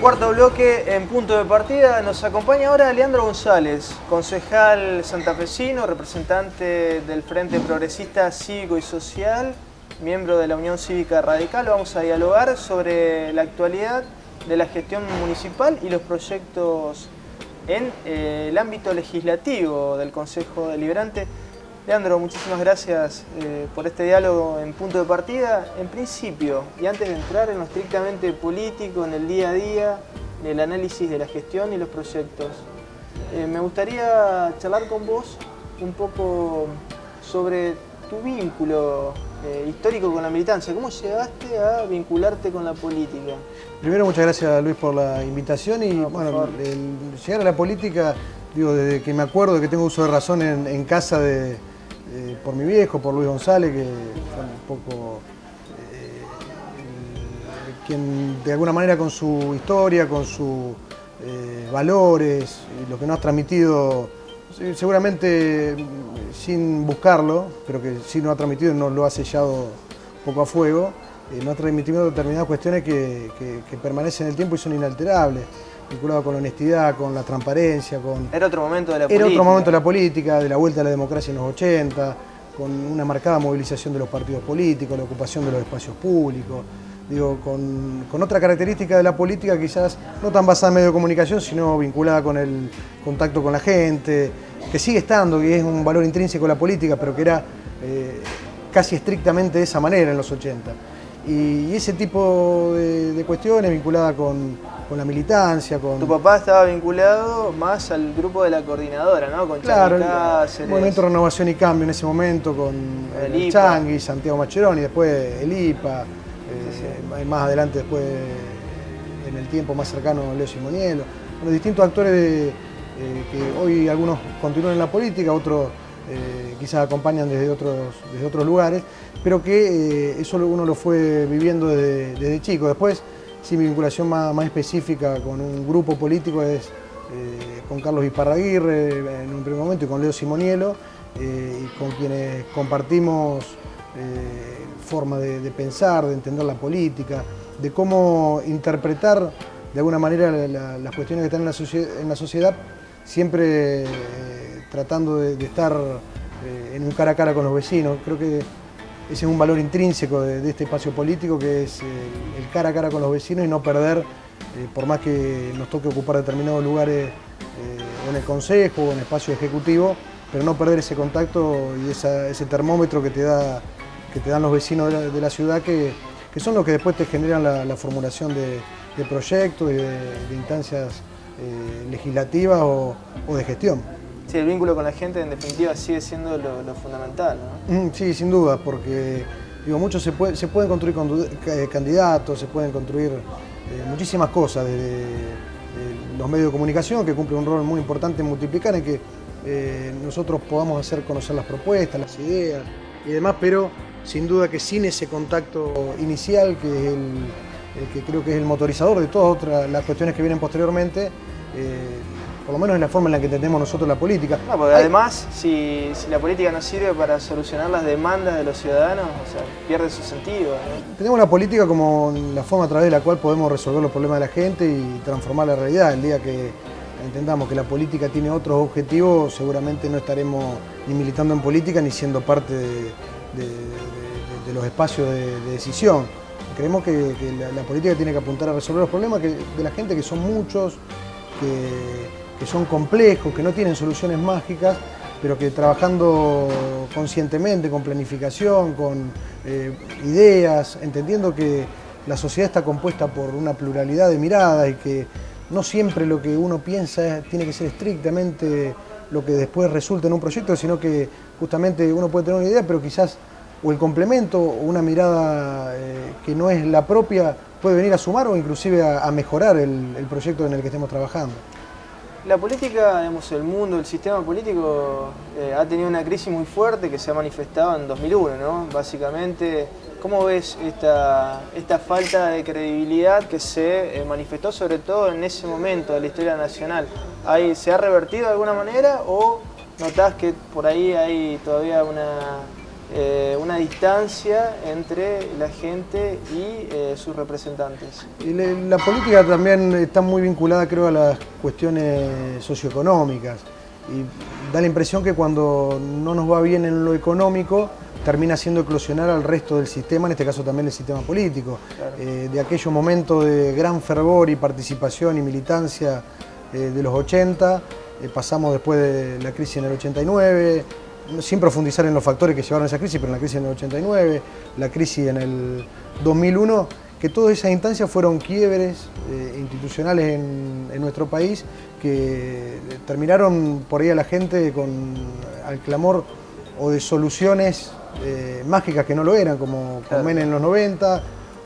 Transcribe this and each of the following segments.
Cuarto bloque en punto de partida. Nos acompaña ahora Leandro González, concejal santafesino, representante del Frente Progresista Cívico y Social, miembro de la Unión Cívica Radical. Vamos a dialogar sobre la actualidad de la gestión municipal y los proyectos en el ámbito legislativo del Consejo Deliberante. Leandro, muchísimas gracias por este diálogo en punto de partida. En principio, y antes de entrar en lo estrictamente político, en el día a día, en el análisis de la gestión y los proyectos, me gustaría charlar con vos un poco sobre tu vínculo histórico con la militancia. ¿Cómo llegaste a vincularte con la política? Primero, muchas gracias, Luis, por la invitación. Y bueno, el llegar a la política, digo, desde que me acuerdo de que tengo uso de razón en casa por mi viejo, por Luis González, que fue un poco quien de alguna manera con su historia, con sus valores y lo que nos ha transmitido, seguramente sin buscarlo, pero que sí nos ha transmitido y nos lo ha sellado un poco a fuego, nos ha transmitido determinadas cuestiones que permanecen en el tiempo y son inalterables, vinculado con la honestidad, con la transparencia, con... Era otro momento de la política. Era otro momento de la política, de la vuelta a la democracia en los 80, con una marcada movilización de los partidos políticos, la ocupación de los espacios públicos, digo, con otra característica de la política quizás no tan basada en medios de comunicación, sino vinculada con el contacto con la gente, que sigue estando, que es un valor intrínseco de la política, pero que era casi estrictamente de esa manera en los 80. Y ese tipo de cuestiones vinculadas con la militancia, con... Tu papá estaba vinculado más al grupo de la coordinadora, ¿no? Con claro, Cáceres. El Movimiento de Renovación y Cambio en ese momento, con el Changuis, Santiago Mascheroni, después el IPA, más adelante después, en el tiempo más cercano, Leo Simonielo. Bueno, distintos actores que hoy algunos continúan en la política, otros quizás acompañan desde otros lugares, pero que eso uno lo fue viviendo desde chico. Después, sí, mi vinculación más específica con un grupo político es con Carlos Iparraguirre en un primer momento y con Leo Simonielo, y con quienes compartimos forma de pensar, de entender la política, de cómo interpretar de alguna manera las cuestiones que están en la sociedad, siempre tratando de estar en un cara a cara con los vecinos. Creo que ese es un valor intrínseco de este espacio político, que es el cara a cara con los vecinos y no perder, por más que nos toque ocupar determinados lugares o en el consejo o en espacio ejecutivo, pero no perder ese contacto y ese termómetro que te dan los vecinos de la ciudad, que son los que después te generan la formulación de proyectos y de instancias legislativas o de gestión. Sí, el vínculo con la gente en definitiva sigue siendo lo fundamental, ¿no? Sí, sin duda, porque digo, muchos se pueden construir candidatos, se pueden construir muchísimas cosas, desde los medios de comunicación, que cumplen un rol muy importante en multiplicar, en que nosotros podamos hacer conocer las propuestas, las ideas y demás, pero sin duda que sin ese contacto inicial, que es el que creo que es el motorizador de todas las cuestiones que vienen posteriormente, por lo menos en la forma en la que entendemos nosotros la política. No, porque además, si la política no sirve para solucionar las demandas de los ciudadanos, o sea, pierde su sentido, ¿no? Tenemos la política como la forma a través de la cual podemos resolver los problemas de la gente y transformar la realidad. El día que entendamos que la política tiene otros objetivos, seguramente no estaremos ni militando en política ni siendo parte de los espacios de decisión. Creemos que la política tiene que apuntar a resolver los problemas de la gente, que son muchos, que son complejos, que no tienen soluciones mágicas, pero que trabajando conscientemente, con planificación, con ideas, entendiendo que la sociedad está compuesta por una pluralidad de miradas y que no siempre lo que uno piensa tiene que ser estrictamente lo que después resulta en un proyecto, sino que justamente uno puede tener una idea, pero quizás o el complemento o una mirada que no es la propia puede venir a sumar o inclusive a mejorar el proyecto en el que estemos trabajando. La política, digamos, el mundo, el sistema político ha tenido una crisis muy fuerte que se ha manifestado en 2001, ¿no? Básicamente, ¿cómo ves esta falta de credibilidad que se manifestó sobre todo en ese momento de la historia nacional? ¿Se ha revertido de alguna manera o notás que por ahí hay todavía una distancia entre la gente y sus representantes. Y la política también está muy vinculada, creo, a las cuestiones socioeconómicas. Y da la impresión que cuando no nos va bien en lo económico, termina haciendo eclosionar al resto del sistema, en este caso también el sistema político. Claro. De aquellos momentos de gran fervor y participación y militancia de los 80, pasamos después de la crisis en el 89, sin profundizar en los factores que llevaron a esa crisis, pero en la crisis en el 89, la crisis en el 2001, que todas esas instancias fueron quiebres institucionales en nuestro país que terminaron por ahí a la gente al clamor o de soluciones mágicas que no lo eran, como con Menem en los 90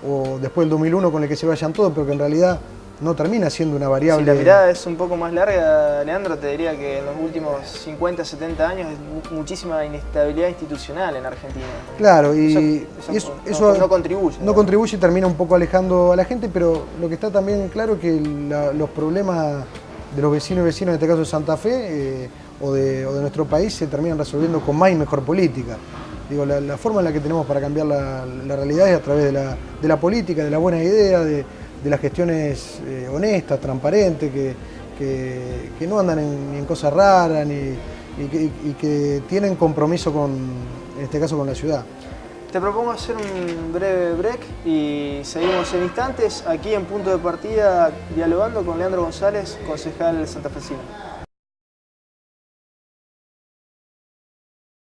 o después del 2001 con el que se vayan todos, pero que en realidad no termina siendo una variable. Si la mirada es un poco más larga, Leandro, te diría que en los últimos 50, 70 años es muchísima inestabilidad institucional en Argentina. Claro, y eso no contribuye. No contribuye y termina un poco alejando a la gente, pero lo que está también claro es que los problemas de los vecinos y vecinos, en este caso de Santa Fe o de nuestro país, se terminan resolviendo con más y mejor política. Digo, la forma en la que tenemos para cambiar la realidad es a través de la política, de la buena idea, de las gestiones honestas, transparentes, que no andan ni en cosas raras y que tienen compromiso en este caso con la ciudad. Te propongo hacer un breve break y seguimos en instantes aquí en Punto de Partida dialogando con Leandro González, concejal santafesino.